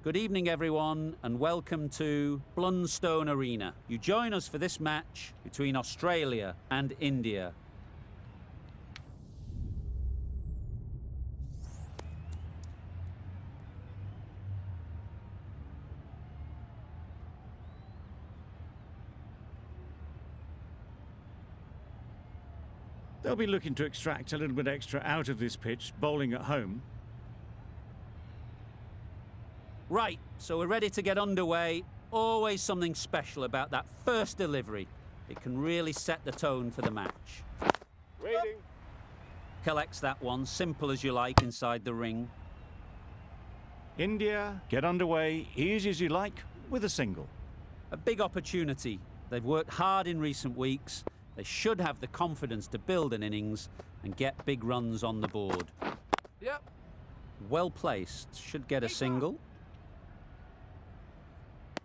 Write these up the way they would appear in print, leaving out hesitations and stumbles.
Good evening, everyone, and welcome to Blunstone Arena. You join us for this match between Australia and India. They'll be looking to extract a little bit extra out of this pitch, bowling at home. Right, so we're ready to get underway. Always something special about that first delivery. It can really set the tone for the match. Waiting. Collects that one, simple as you like, inside the ring. India, get underway, easy as you like, with a single. A big opportunity. They've worked hard in recent weeks. They should have the confidence to build an innings and get big runs on the board. Yep. Well placed, should get a single.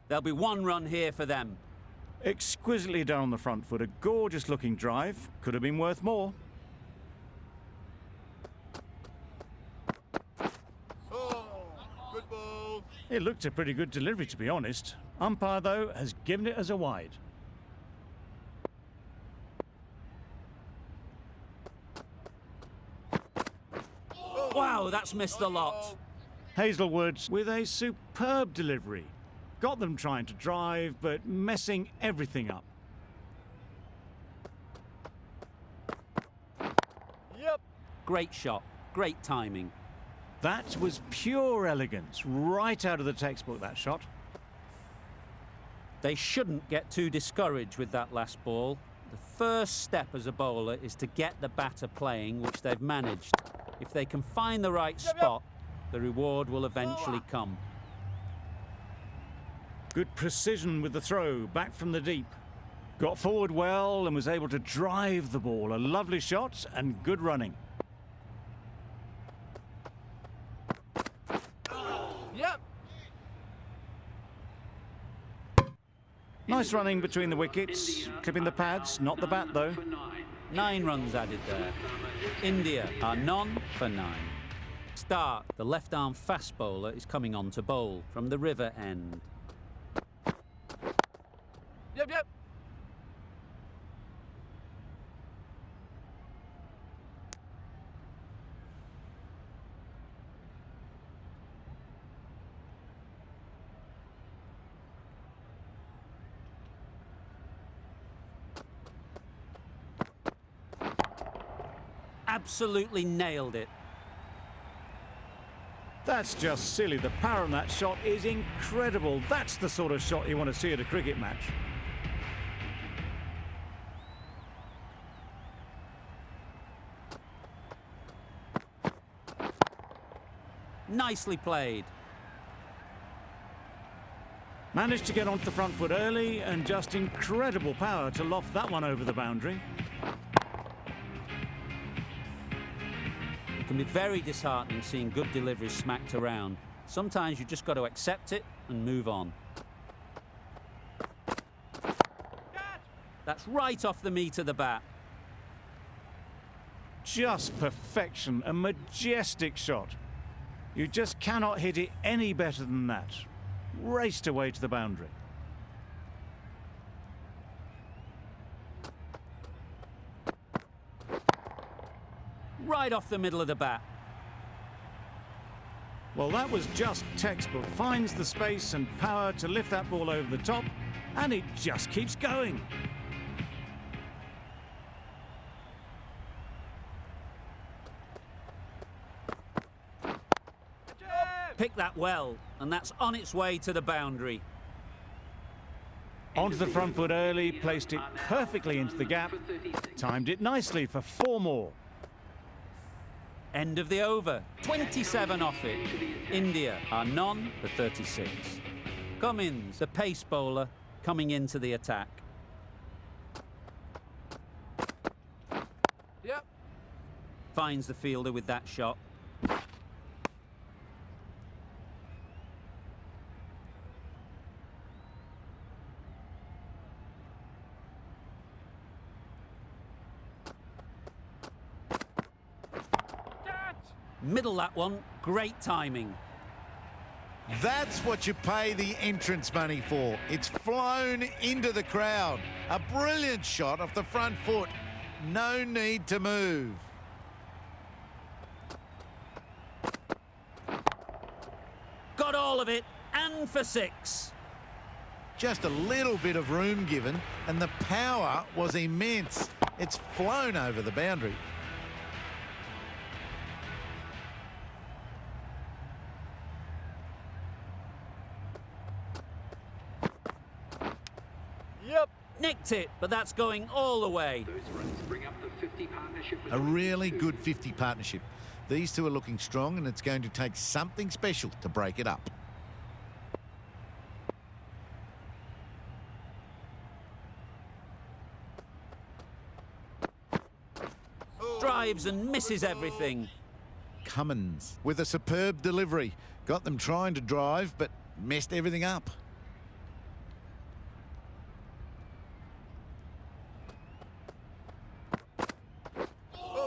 There'll be one run here for them. Exquisitely done on the front foot, a gorgeous looking drive, could have been worth more. Oh, good ball. It looked a pretty good delivery, to be honest. Umpire, though, has given it as a wide. Wow, that's missed the lot. Hazelwood with a superb delivery. Got them trying to drive, but messing everything up. Yep. Great shot, great timing. That was pure elegance, right out of the textbook, that shot. They shouldn't get too discouraged with that last ball. The first step as a bowler is to get the batter playing, which they've managed. If they can find the right spot, the reward will eventually come. Good precision with the throw, back from the deep. Got forward well and was able to drive the ball. A lovely shot and good running. Yep. Nice running between the wickets, clipping the pads, not the bat though. 9 runs added there. India are none for 9. Start, the left-arm fast bowler, is coming on to bowl from the river end. Yep. Absolutely nailed it. That's just silly. The power on that shot is incredible. That's the sort of shot you want to see at a cricket match. Nicely played. Managed to get onto the front foot early and just incredible power to loft that one over the boundary. It can be very disheartening seeing good deliveries smacked around. Sometimes you just got to accept it and move on. That's right off the meat of the bat. Just perfection, a majestic shot. You just cannot hit it any better than that. Raced away to the boundary. Right off the middle of the bat. Well, that was just textbook. Finds the space and power to lift that ball over the top, and it just keeps going. Picked that well, and that's on its way to the boundary. Onto the front foot early, placed it perfectly into the gap, timed it nicely for 4 more. End of the over. 27 off it. India are none for 36. Cummins, the pace bowler, coming into the attack. Yep. Finds the fielder with that shot. Middle that one, great timing. That's what you pay the entrance money for. It's flown into the crowd. A brilliant shot off the front foot. No need to move. Got all of it, and for 6. Just a little bit of room given, and the power was immense. It's flown over the boundary. Yep. Nicked it, but that's going all the way. Those runs bring up the 50 partnership. A really good 50 partnership. These two are looking strong, and it's going to take something special to break it up. Drives and misses everything. Cummins with a superb delivery. Got them trying to drive, but messed everything up.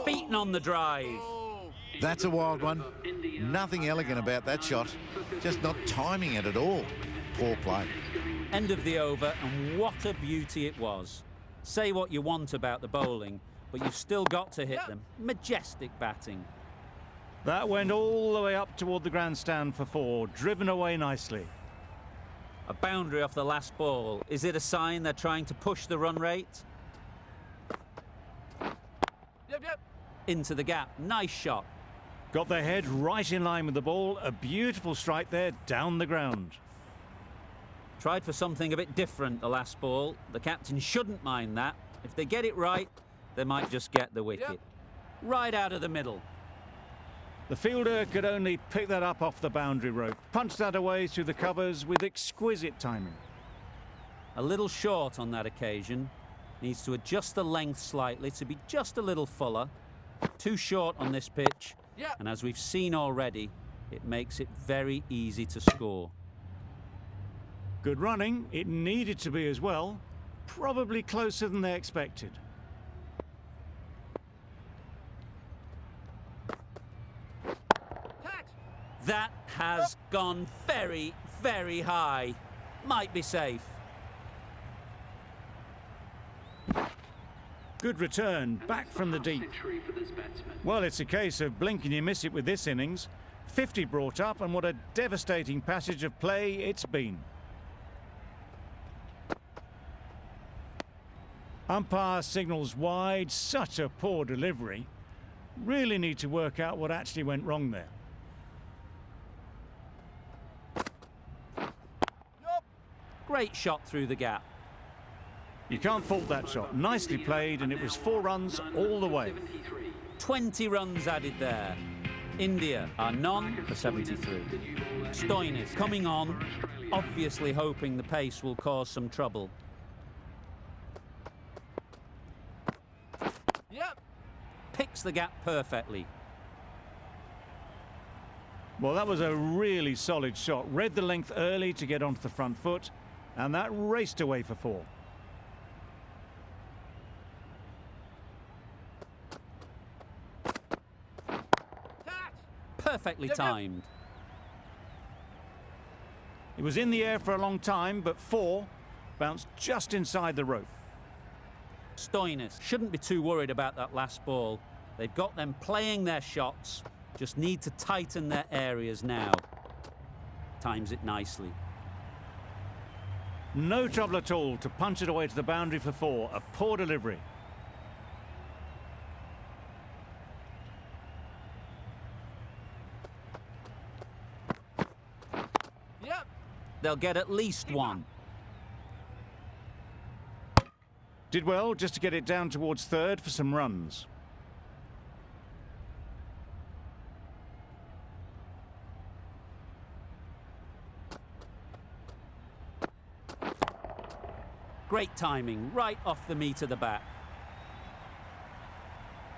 Beaten on the drive. That's a wild one. Nothing elegant about that shot. Just not timing it at all. Poor play. End of the over, and what a beauty it was. Say what you want about the bowling, but you've still got to hit them. Majestic batting. That went all the way up toward the grandstand for 4, driven away nicely. A boundary off the last ball. Is it a sign they're trying to push the run rate? Yep. Into the gap. Nice shot. Got their head right in line with the ball. A beautiful strike there, down the ground. Tried for something a bit different the last ball. The captain shouldn't mind that. If they get it right, they might just get the wicket. Yep. Right out of the middle. The fielder could only pick that up off the boundary rope. Punched that away through the covers with exquisite timing. A little short on that occasion. Needs to adjust the length slightly to be just a little fuller. Too short on this pitch. Yep. And as we've seen already, it makes it very easy to score. Good running. It needed to be as well. Probably closer than they expected. Tax. That has gone very, very high. Might be safe. Good return, back from the deep. Century for this batsman. Well, it's a case of blink and you miss it with this innings. 50 brought up, and what a devastating passage of play it's been. Umpire signals wide. Such a poor delivery. Really need to work out what actually went wrong there. Yep. Great shot through the gap. You can't fault that shot. Nicely played, and it was 4 runs all the way. 73. 20 runs added there. India are none for 73. Stoinis coming on, obviously hoping the pace will cause some trouble. Yep. Picks the gap perfectly. Well, that was a really solid shot. Read the length early to get onto the front foot, and that raced away for 4. Tax. Perfectly Yep. timed. It was in the air for a long time, but 4 bounced just inside the rope. Stoinis shouldn't be too worried about that last ball. They've got them playing their shots, just need to tighten their areas now. Times it nicely. No trouble at all to punch it away to the boundary for 4. A poor delivery. Yep. They'll get at least 1. Did well just to get it down towards 3rd for some runs. Great timing, right off the meat of the bat.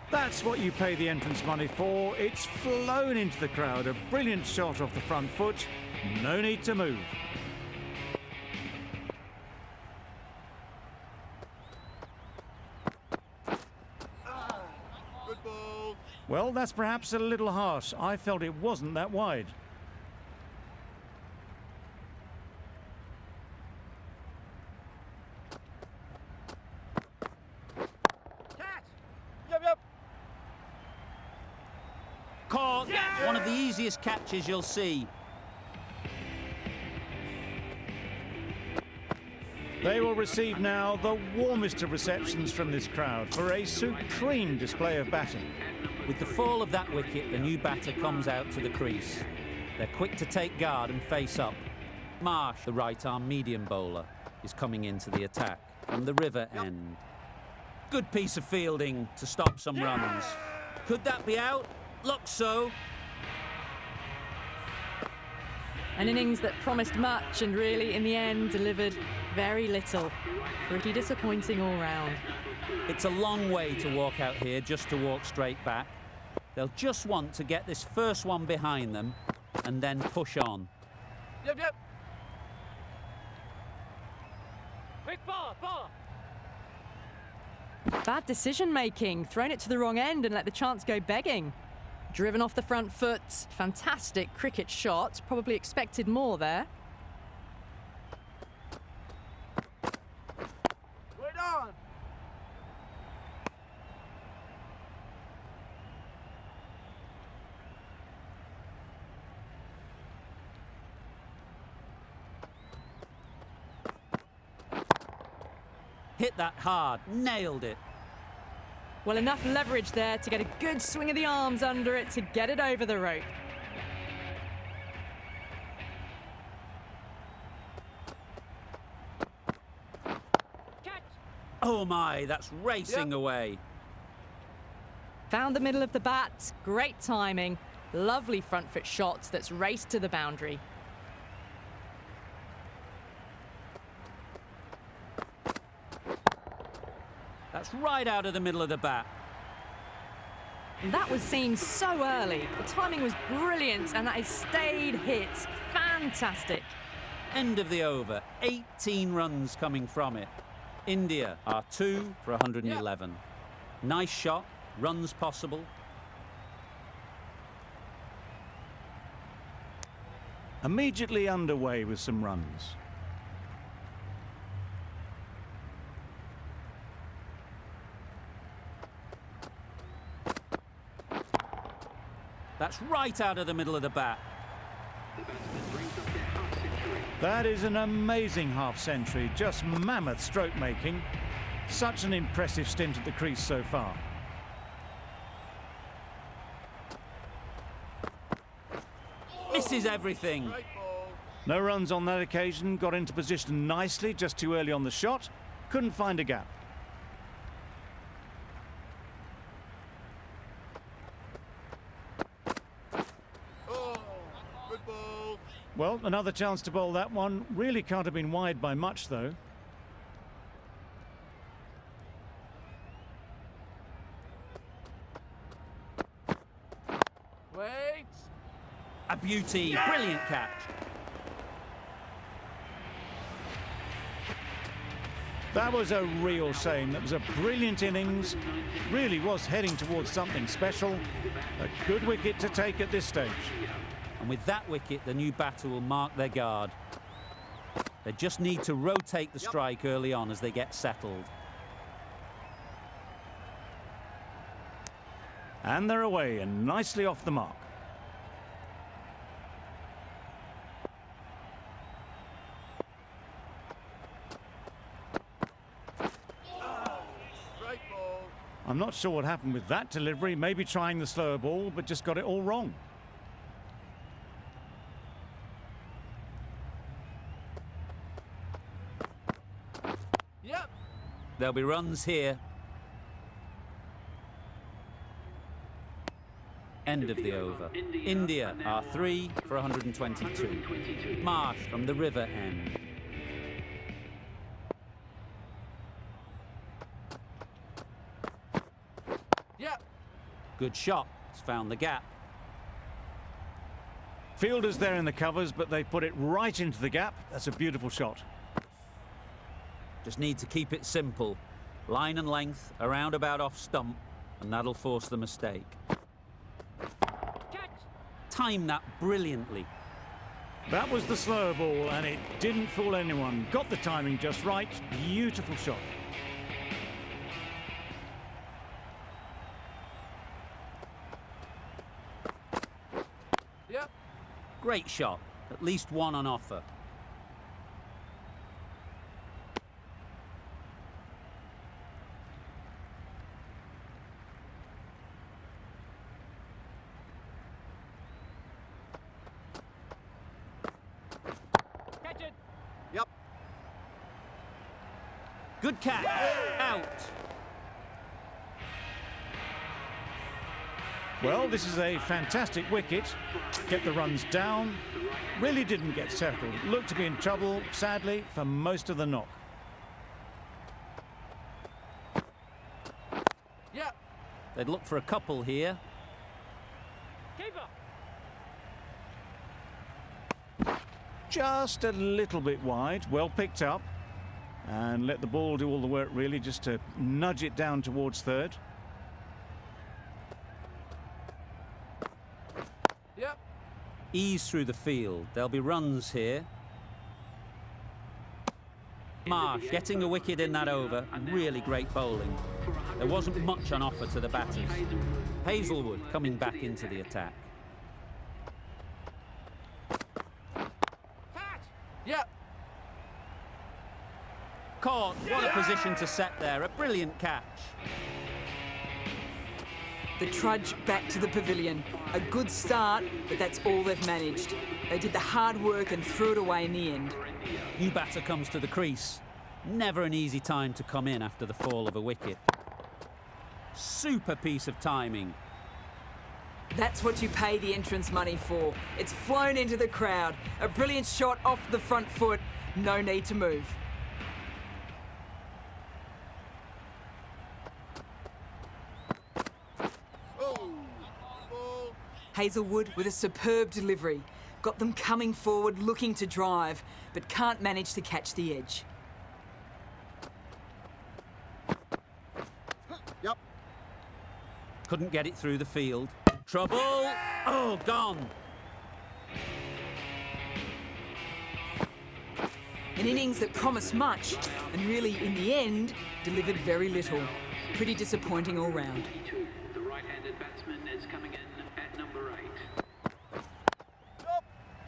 That's what you pay the entrance money for. It's flown into the crowd. A brilliant shot off the front foot. No need to move. Good ball. Well, that's perhaps a little harsh. I felt it wasn't that wide. One of the easiest catches you'll see. They will receive now the warmest of receptions from this crowd for a supreme display of batting. With the fall of that wicket, the new batter comes out to the crease. They're quick to take guard and face up. Marsh, the right-arm medium bowler, is coming into the attack from the river end. Good piece of fielding to stop some runs. Could that be out? Looks so. An innings that promised much and really, in the end, delivered very little. Pretty disappointing all round. It's a long way to walk out here just to walk straight back. They'll just want to get this first one behind them and then push on. Yep, yep. Quick ball, ball. Bad decision-making. Thrown it to the wrong end and let the chance go begging. Driven off the front foot. Fantastic cricket shot. Probably expected more there. Wait on. Hit that hard, nailed it. Well, enough leverage there to get a good swing of the arms under it to get it over the rope. Catch. Oh my, that's racing away. Found the middle of the bat. Great timing. Lovely front foot shot that's raced to the boundary. That's right out of the middle of the bat. And that was seen so early. The timing was brilliant and that is stayed hit. Fantastic. End of the over. 18 runs coming from it. India are 2 for 111. Nice shot. Runs possible. Immediately underway with some runs. That's right out of the middle of the bat. The batsman brings up their half-century. That is an amazing half-century, just mammoth stroke making. Such an impressive stint at the crease so far. Misses everything. Right ball. No runs on that occasion, got into position nicely, just too early on the shot. Couldn't find a gap. Oh, good ball. Well, another chance to bowl that one. Really can't have been wide by much, though. Wait. A beauty. Brilliant catch. That was a real shame. That was a brilliant innings. Really was heading towards something special. A good wicket to take at this stage. And with that wicket, the new batter will mark their guard. They just need to rotate the strike early on as they get settled. And they're away and nicely off the mark. Right ball. I'm not sure what happened with that delivery. Maybe trying the slower ball, but just got it all wrong. Yep. There'll be runs here. End of the over. India are 3 for 122. Marsh from the river end. Yep. Good shot. It's found the gap. Fielders there in the covers, but they put it right into the gap. That's a beautiful shot. Just need to keep it simple. Line and length, around about off stump, and that'll force the mistake. Catch. Time that brilliantly. That was the slower ball, and it didn't fool anyone. Got the timing just right. Beautiful shot. Great shot. At least one on offer. Catch it. Yep. Good catch. Out. Well, this is a fantastic wicket. Kept the runs down. Really didn't get settled. Looked to be in trouble, sadly, for most of the knock. Yep. They'd look for a couple here. Keeper. Just a little bit wide. Well picked up. And let the ball do all the work, really, just to nudge it down towards third. Yep. Ease through the field. There'll be runs here. Marsh getting a wicket in that over. Really great bowling. There wasn't much on offer to the batters. Hazelwood coming back into the attack. Catch. Yep. Caught. What a position to set there. A brilliant catch. The trudge back to the pavilion. A good start, but that's all they've managed. They did the hard work and threw it away in the end. New batter comes to the crease. Never an easy time to come in after the fall of a wicket. Super piece of timing. That's what you pay the entrance money for. It's flown into the crowd. A brilliant shot off the front foot. No need to move. Oh. Ball. Hazelwood with a superb delivery. Got them coming forward looking to drive, but can't manage to catch the edge. Yep. Couldn't get it through the field. Trouble. Oh, gone. An innings that promised much, and really, in the end, delivered very little. Pretty disappointing all round. The right-handed batsman is coming in at number 8.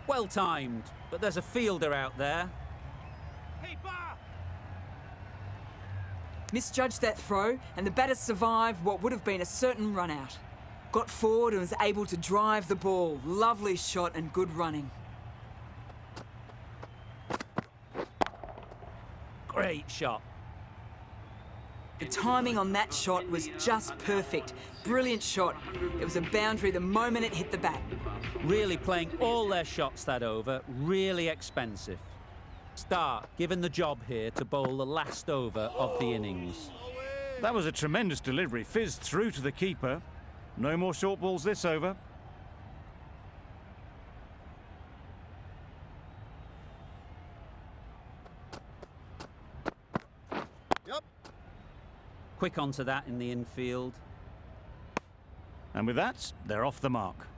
Well timed, but there's a fielder out there. Keeper. Misjudged that throw, and the batter survived what would have been a certain run out. Got forward and was able to drive the ball. Lovely shot and good running. Great shot. The timing on that shot was just perfect. Brilliant shot. It was a boundary the moment it hit the bat. Really playing all their shots that over. Really expensive. Stark given the job here to bowl the last over of the innings. That was a tremendous delivery. Fizzed through to the keeper. No more short balls this over. Yep. Quick onto that in the infield. And with that, they're off the mark.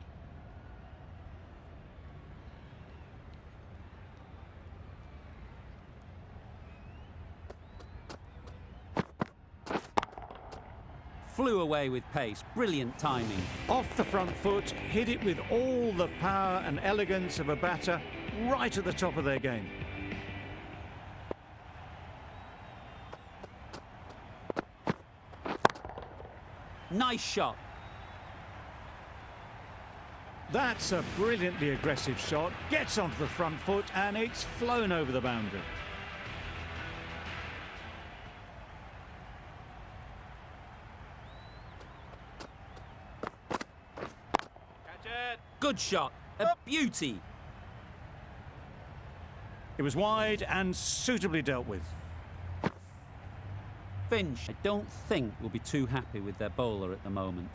Flew away with pace. Brilliant timing. Off the front foot, hit it with all the power and elegance of a batter, right at the top of their game. Nice shot. That's a brilliantly aggressive shot. Gets onto the front foot and it's flown over the boundary. Catch it. Good shot. A beauty. It was wide and suitably dealt with. Finch, I don't think will be too happy with their bowler at the moment.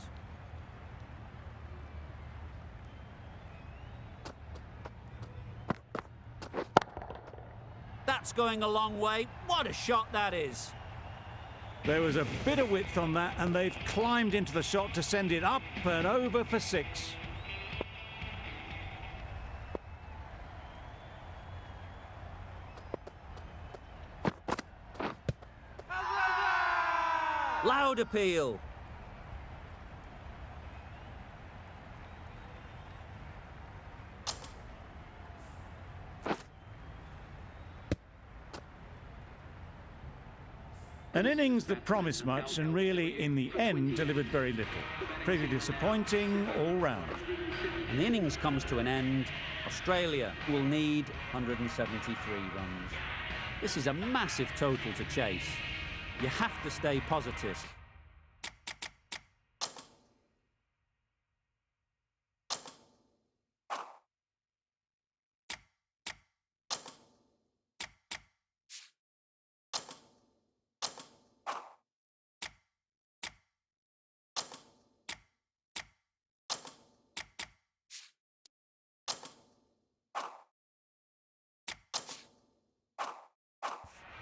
That's going a long way. What a shot that is. There was a bit of width on that and they've climbed into the shot to send it up and over for 6. Loud appeal. An innings that promised much and really, in the end, delivered very little. Pretty disappointing all round. And the innings comes to an end. Australia will need 173 runs. This is a massive total to chase. You have to stay positive.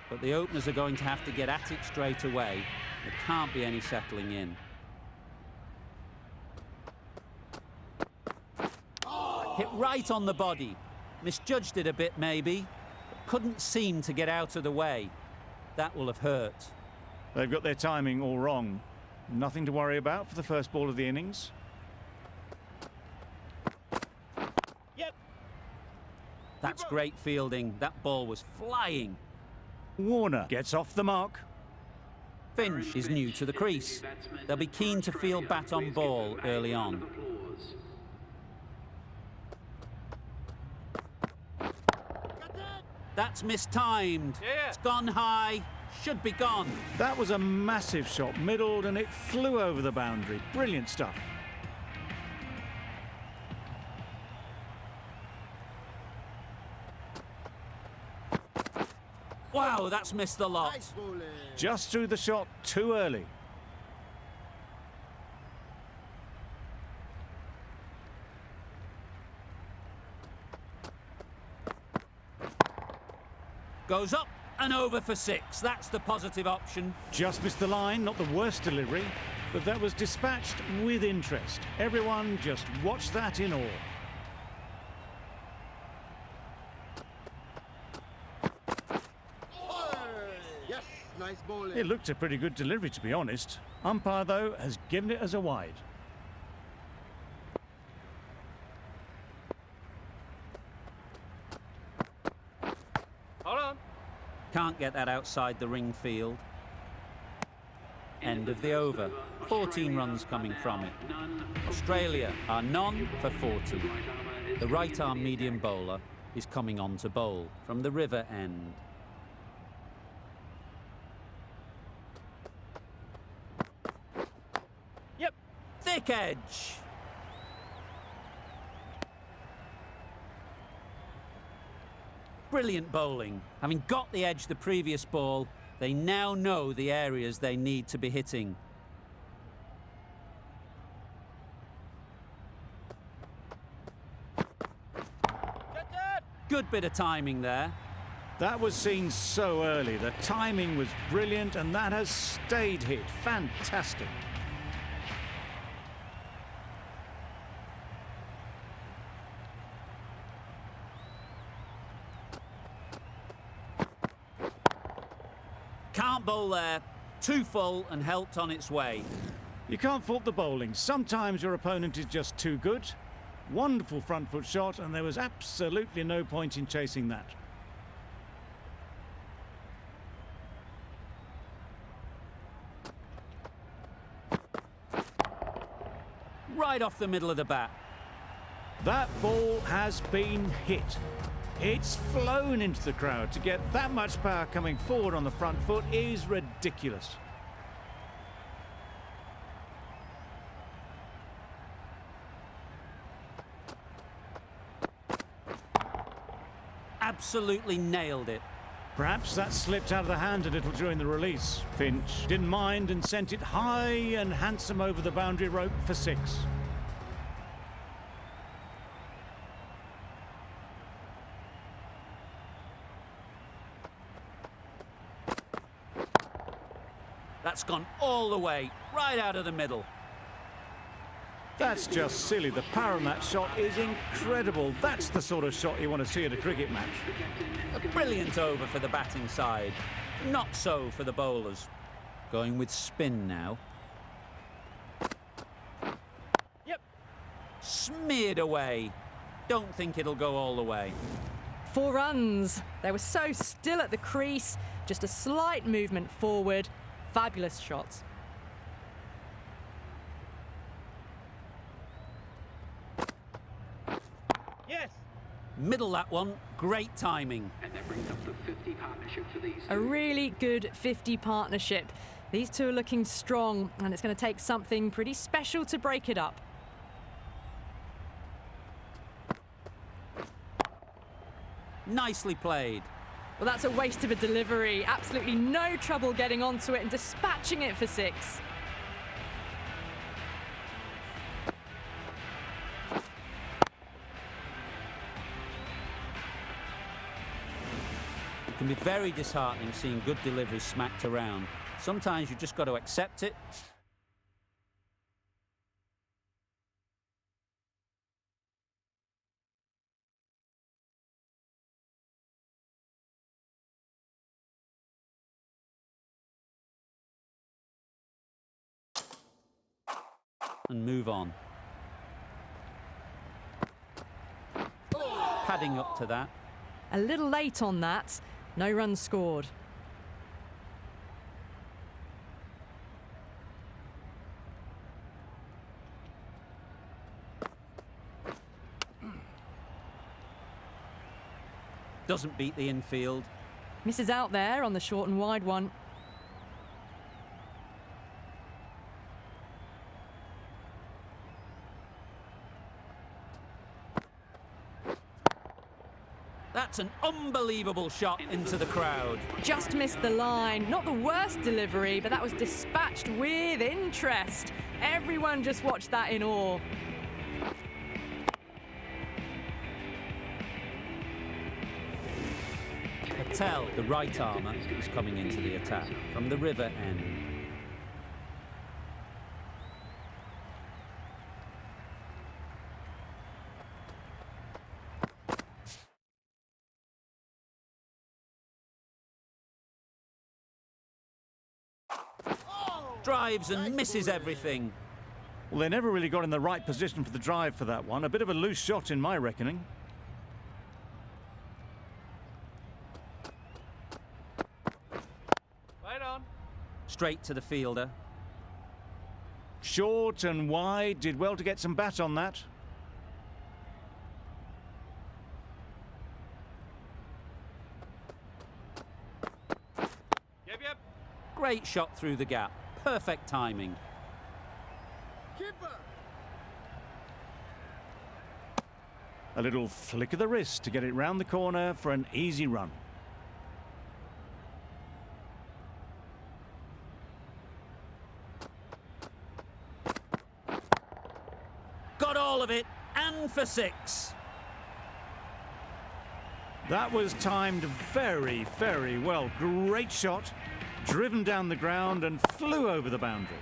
But the openers are going to have to get at it straight away. There can't be any settling in. Hit right on the body. Misjudged it a bit maybe, but couldn't seem to get out of the way. That will have hurt. They've got their timing all wrong. Nothing to worry about for the first ball of the innings. Yep. That's great fielding. That ball was flying. Warner gets off the mark. Finch is new to the crease. They'll be keen to field bat on ball early on. That's mistimed. Yeah. It's gone high. Should be gone. That was a massive shot, middled, and it flew over the boundary. Brilliant stuff. Wow, that's missed the lot. Nice bowling. Just threw the shot too early. Goes up and over for 6. That's the positive option. Just missed the line, not the worst delivery, but that was dispatched with interest. Everyone just watched that in awe. Yes, nice bowling. It looked a pretty good delivery, to be honest. Umpire, though, has given it as a wide. Hold on. Can't get that outside the ring field. End of the over. 14 runs coming from it. Australia are none for 40. The right arm medium bowler is coming on to bowl from the river end. Yep. Thick edge. Brilliant bowling. Having got the edge the previous ball, they now know the areas they need to be hitting. Good bit of timing there. That was seen so early. The timing was brilliant, and that has stayed hit. Fantastic. Can't bowl there. Too full and helped on its way. You can't fault the bowling. Sometimes your opponent is just too good. Wonderful front foot shot, and there was absolutely no point in chasing that. Right off the middle of the bat. That ball has been hit. It's flown into the crowd. To get that much power coming forward on the front foot is ridiculous. Absolutely nailed it. Perhaps that slipped out of the hand a little during the release. Finch didn't mind and sent it high and handsome over the boundary rope for 6. That's gone all the way, right out of the middle. That's just silly. The power on that shot is incredible. That's the sort of shot you want to see at a cricket match. A brilliant over for the batting side. Not so for the bowlers. Going with spin now. Yep. Smeared away. Don't think it'll go all the way. 4 runs. They were so still at the crease. Just a slight movement forward. Fabulous shot. Yes. Middle that one, great timing. And that brings up the 50 partnership for these A two. really good 50 partnership. These two are looking strong, and it's going to take something pretty special to break it up. Nicely played. Well, that's a waste of a delivery. Absolutely no trouble getting onto it and dispatching it for 6. It can be very disheartening seeing good deliveries smacked around. Sometimes you've just got to accept it. And move on. Padding up to that. A little late on that. No runs scored. Doesn't beat the infield. Misses out there on the short and wide one. That's an unbelievable shot into the crowd. Just missed the line. Not the worst delivery, but that was dispatched with interest. Everyone just watched that in awe. Patel, the right armour, is coming into the attack from the river end. Drives and misses everything. Well, they never really got in the right position for the drive for that one. A bit of a loose shot in my reckoning. Right on. Straight to the fielder. Short and wide, did well to get some bat on that. Yep, yep. Great shot through the gap. Perfect timing. Keeper. A little flick of the wrist to get it round the corner for an easy run. Got all of it, and for 6. That was timed very, very well. Great shot, driven down the ground and flew over the boundary.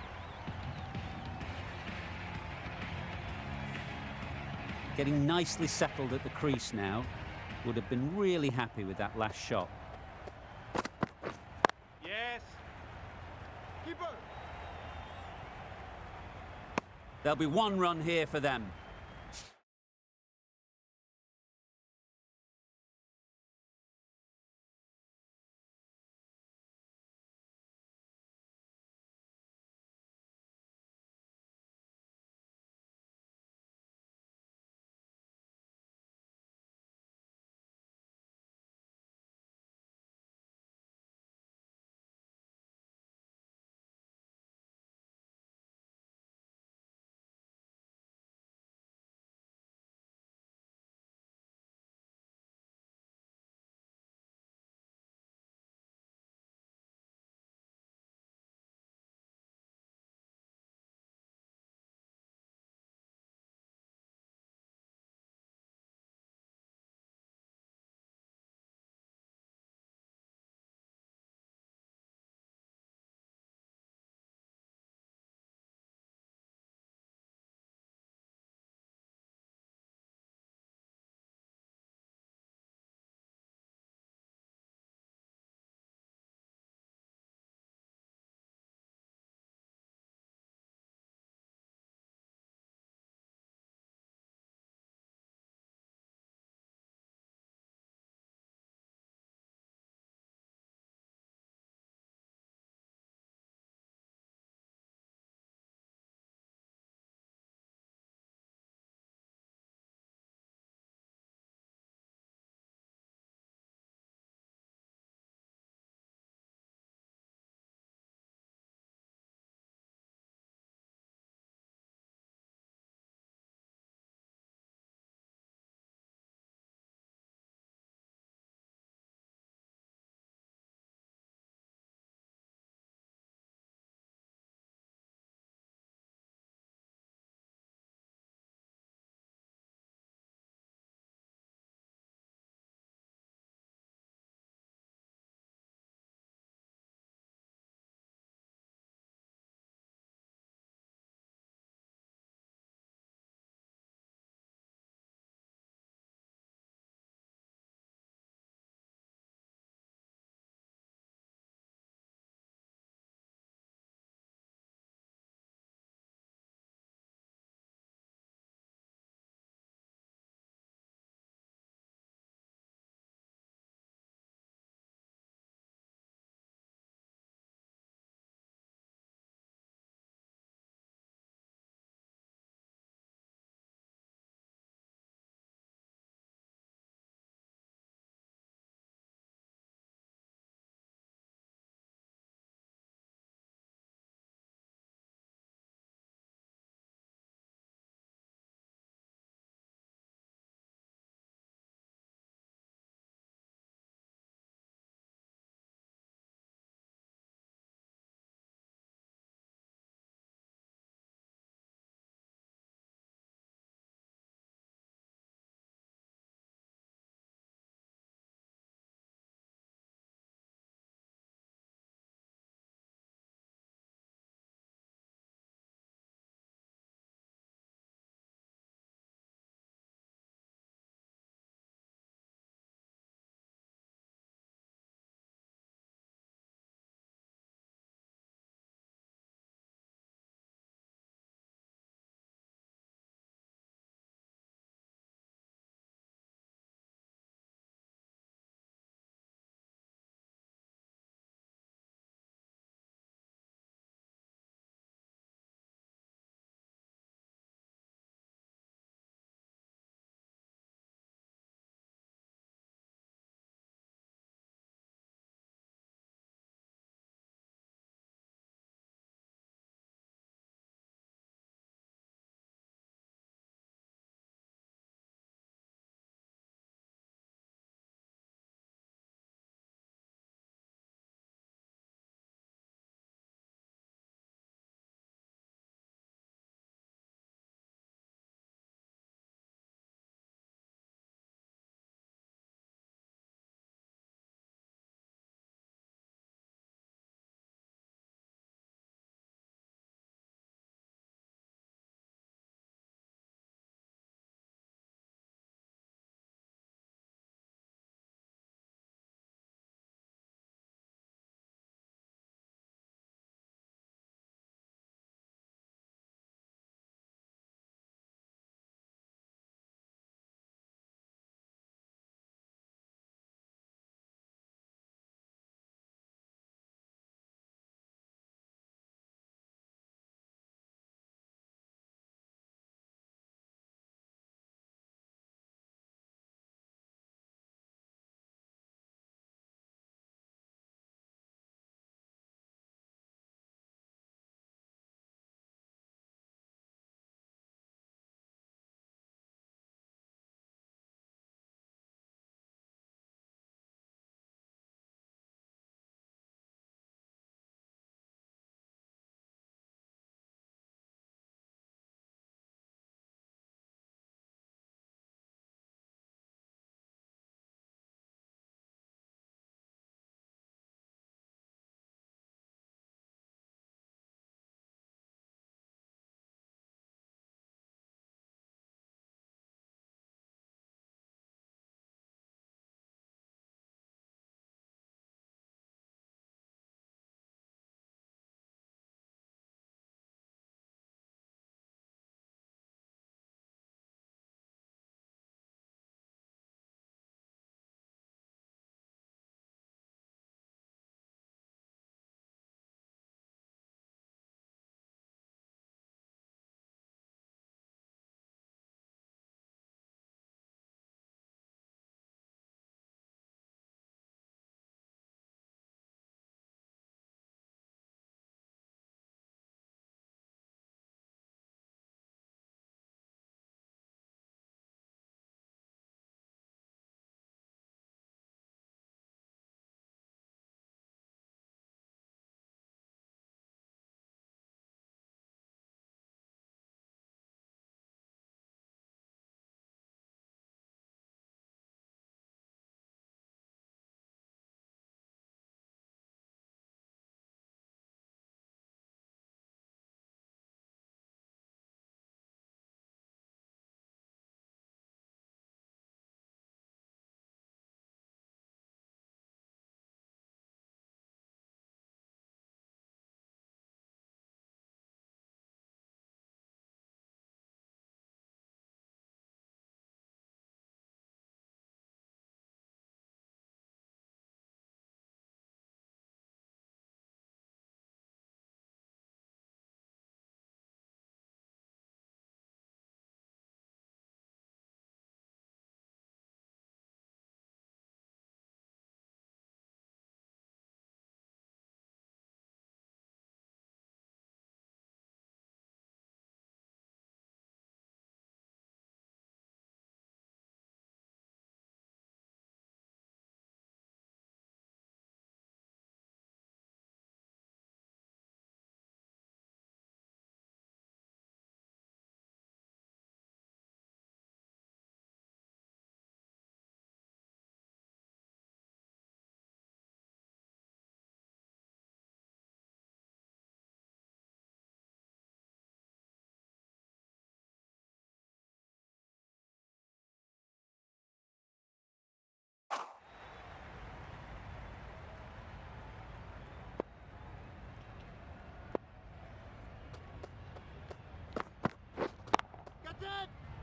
Getting nicely settled at the crease now. Would have been really happy with that last shot. Yes. Keeper. There'll be 1 run here for them.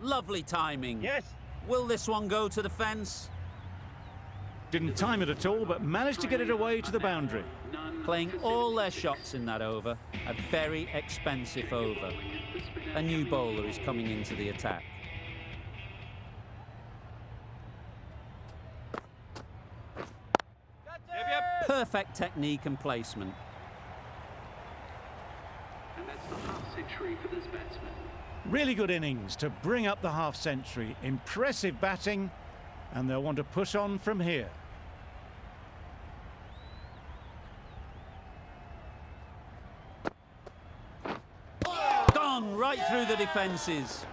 Lovely timing. Yes. Will this one go to the fence? Didn't time it at all, but managed to get it away to the boundary. Playing all their shots in that over, a very expensive over. A new bowler is coming into the attack. Yep. Perfect technique and placement. And that's the half century for this batsman. Really good innings to bring up the half century. Impressive batting, and they'll want to push on from here. Gone right through the defences.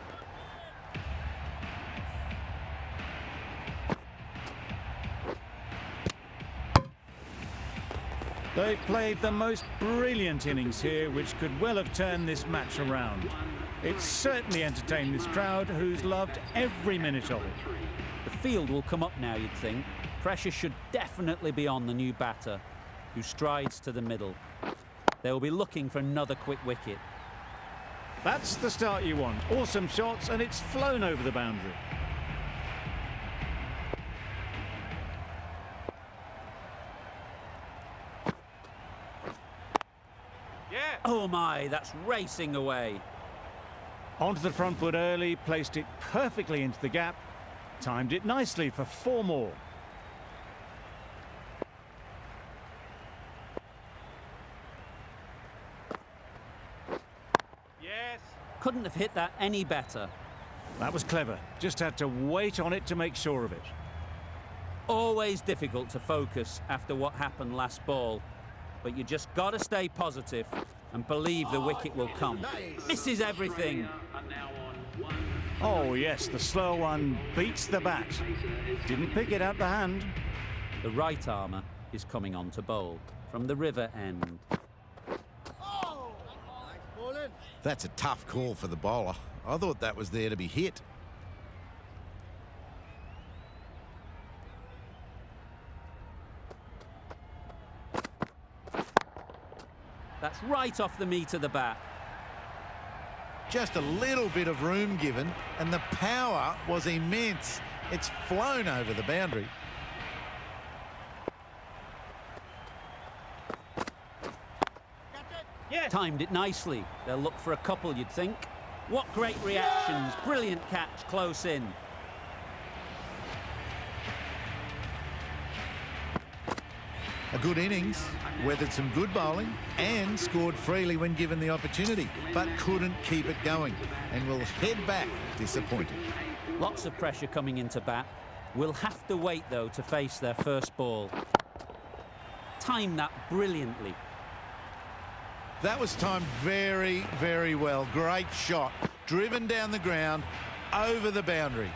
They've played the most brilliant innings here, which could well have turned this match around. It's certainly entertained this crowd, who's loved every minute of it. The field will come up now, you'd think. Pressure should definitely be on the new batter, who strides to the middle. They will be looking for another quick wicket. That's the start you want. Awesome shots, and it's flown over the boundary. Yeah. Oh my, that's racing away. Onto the front foot early, placed it perfectly into the gap, timed it nicely for 4 more. Yes. Couldn't have hit that any better. That was clever. Just had to wait on it to make sure of it. Always difficult to focus after what happened last ball, but you just got to stay positive and believe the wicket will come. Misses everything. Are now on 1. Oh yes, the slow one beats the bat. Didn't pick it out the hand. The right armour is coming on to bowl from the river end. That's a tough call for the bowler. I thought that was there to be hit. That's right off the meat of the bat. Just a little bit of room given, and the power was immense. It's flown over the boundary. Yes. Timed it nicely. They'll look for a couple, you'd think. What great reactions. Brilliant catch close in. A good innings, weathered some good bowling and scored freely when given the opportunity, but couldn't keep it going and will head back disappointed. Lots of pressure coming into bat. Will have to wait, though, to face their first ball. Timed that brilliantly. That was timed very, very well. Great shot. Driven down the ground, over the boundary.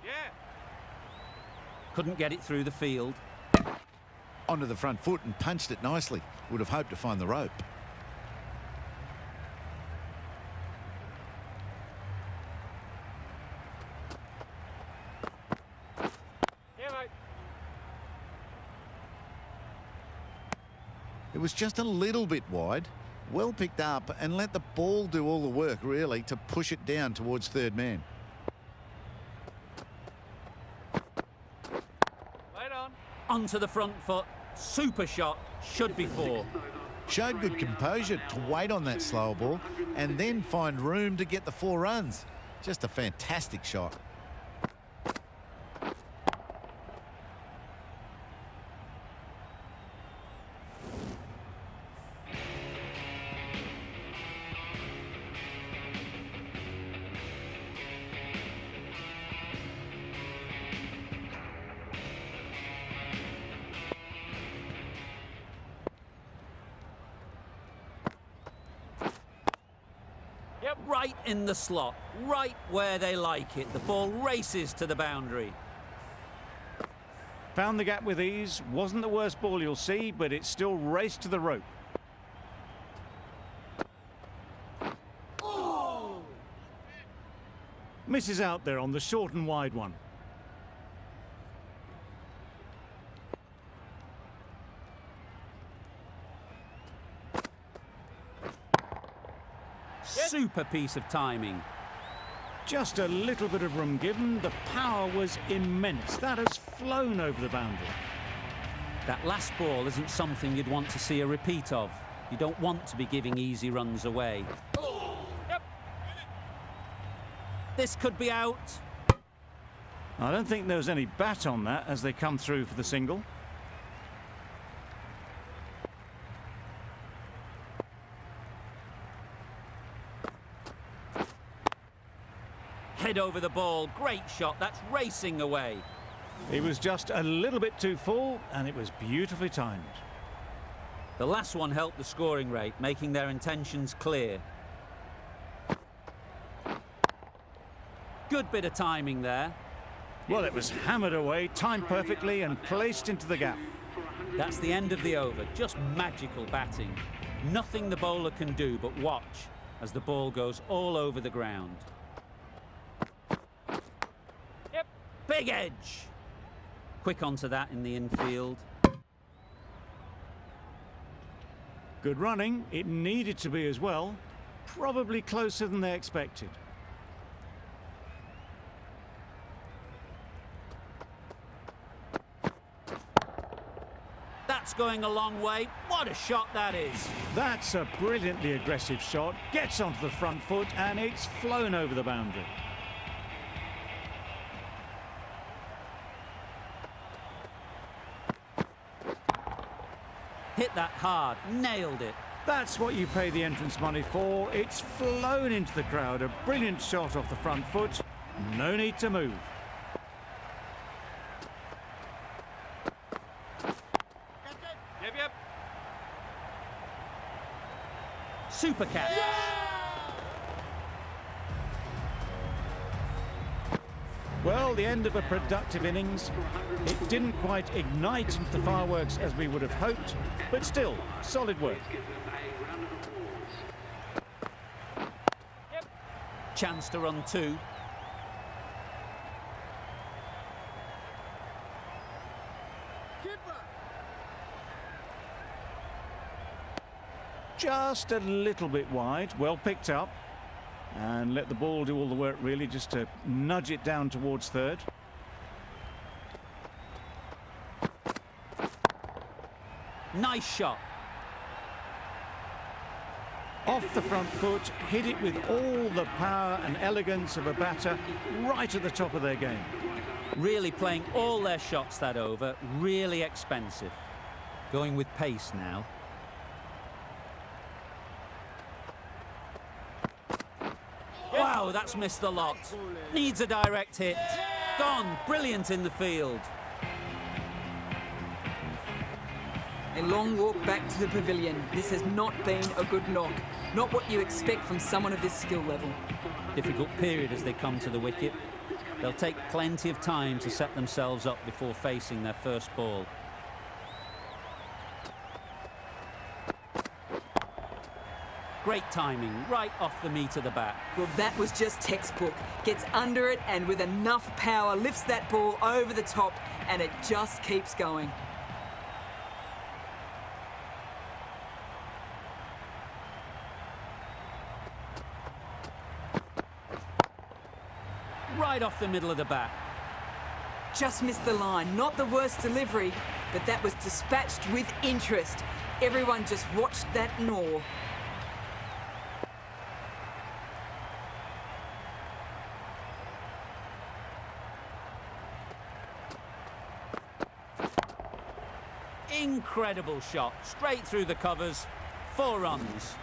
Yeah. Couldn't get it through the field. Onto the front foot and punched it nicely. Would have hoped to find the rope. Yeah, mate. It was just a little bit wide. Well picked up and let the ball do all the work, really, to push it down towards third man. Late on. Onto the front foot. Super shot. Should be 4. Showed good composure to wait on that slow ball and then find room to get the 4 runs. Just a fantastic shot. Yep. Right in the slot. Right where they like it. The ball races to the boundary. Found the gap with ease. Wasn't the worst ball you'll see, but it still raced to the rope. Misses out there on the short and wide one. super piece of timing. Just a little bit of room given. The power was immense. That has flown over the boundary. That last ball isn't something you'd want to see a repeat of. You don't want to be giving easy runs away. Yep. This could be out. I don't think there was any bat on that as they come through for the single. Head over the ball. Great shot. That's racing away. He was just a little bit too full, and it was beautifully timed. The last one helped the scoring rate, making their intentions clear. Good bit of timing there. Well, it was hammered away, timed perfectly, and placed into the gap. That's the end of the over. Just magical batting. Nothing the bowler can do but watch as the ball goes all over the ground. Yep. Big edge. Quick onto that in the infield. Good running. It needed to be as well. Probably closer than they expected. That's going a long way. What a shot that is. That's a brilliantly aggressive shot. Gets onto the front foot, and it's flown over the boundary. Hit that hard. Nailed it. That's what you pay the entrance money for. It's flown into the crowd. A brilliant shot off the front foot. No need to move. Yep, yep. Super catch. Well, the end of a productive innings. It didn't quite ignite into the fireworks as we would have hoped, but still, solid work. Chance to run two. Just a little bit wide, well picked up. And let the ball do all the work, really, just to nudge it down towards third. Nice shot. Off the front foot, hit it with all the power and elegance of a batter, right at the top of their game. Really playing all their shots that over. Really expensive. Going with pace now. Wow, that's missed the lot. Needs a direct hit. Gone. Brilliant in the field. A long walk back to the pavilion. This has not been a good knock. Not what you expect from someone of this skill level. Difficult period as they come to the wicket. They'll take plenty of time to set themselves up before facing their first ball. Great timing, right off the meat of the bat. Well, that was just textbook. Gets under it and with enough power lifts that ball over the top, and it just keeps going. Right off the middle of the bat. Just missed the line. Not the worst delivery, but that was dispatched with interest. Everyone just watched that gnaw. Incredible shot, straight through the covers, 4 runs.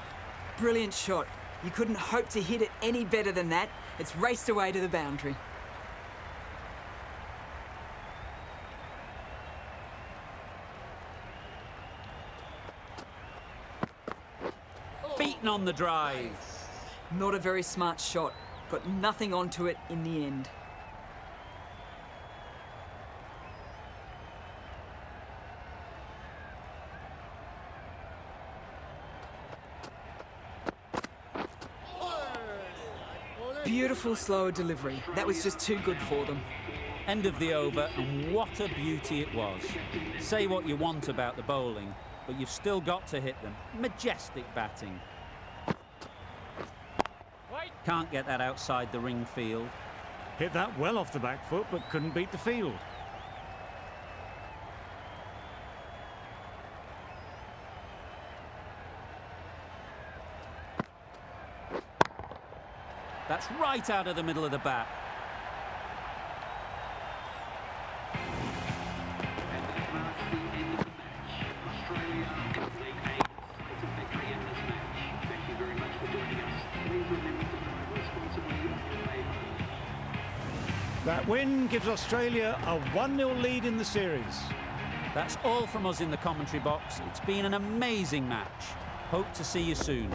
Brilliant shot. You couldn't hope to hit it any better than that. It's raced away to the boundary. Beaten on the drive. Not a very smart shot. Got nothing onto it in the end. Beautiful slower delivery. That was just too good for them. End of the over, and what a beauty it was. Say what you want about the bowling, but you've still got to hit them. Majestic batting. Can't get that outside the ring field. Hit that well off the back foot, but couldn't beat the field. That's right out of the middle of the bat. And that marks the end of the match. Australia complete eight. It's a victory in this match. Thank you very much for joining us. Please remember to drive responsibly on your way home. That win gives Australia a 1-0 lead in the series. That's all from us in the commentary box. It's been an amazing match. Hope to see you soon.